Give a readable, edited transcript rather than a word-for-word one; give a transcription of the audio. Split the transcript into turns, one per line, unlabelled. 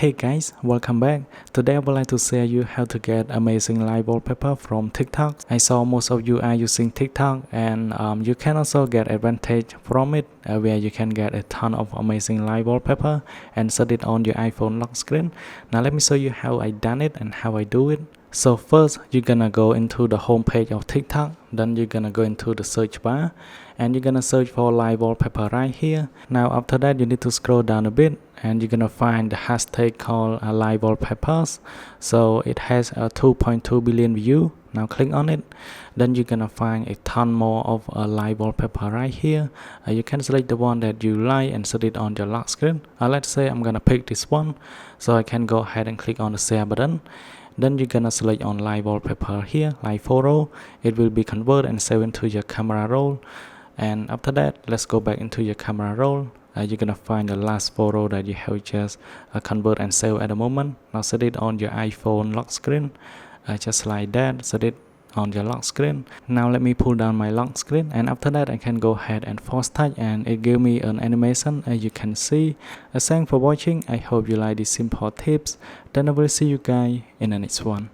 Hey guys, welcome back. Today I would like to share you how to get amazing live wallpaper from TikTok. I saw most of you are using TikTok and you can also get advantage from it where you can get a ton of amazing live wallpaper and set it on your iPhone lock screen. Now let me show you how I done it and how I do it. So first you're gonna go into the home page of TikTok, then you're gonna go into the search bar and you're gonna search for live wallpaper right here. Now after that you need to scroll down a bit and you're gonna find the hashtag called live wallpapers. So it has a 2.2 billion view. Now click on it, then you're gonna find a ton more of a live wallpaper right here. You can select the one that you like and set it on your lock screen. Let's say I'm gonna pick this one, so I can go ahead and click on the share button. Then you're gonna select on live wallpaper here, live photo. It will be converted and saved into your camera roll. And after that, let's go back into your camera roll. You're gonna find the last photo that you have just convert and save at the moment. Now set it on your iPhone lock screen, just like that. Set it on your lock screen. Now let me pull down my lock screen, and after that I can go ahead and force touch and it give me an animation as you can see. Thanks for watching. I hope you like these simple tips. Then I will see you guys in the next one.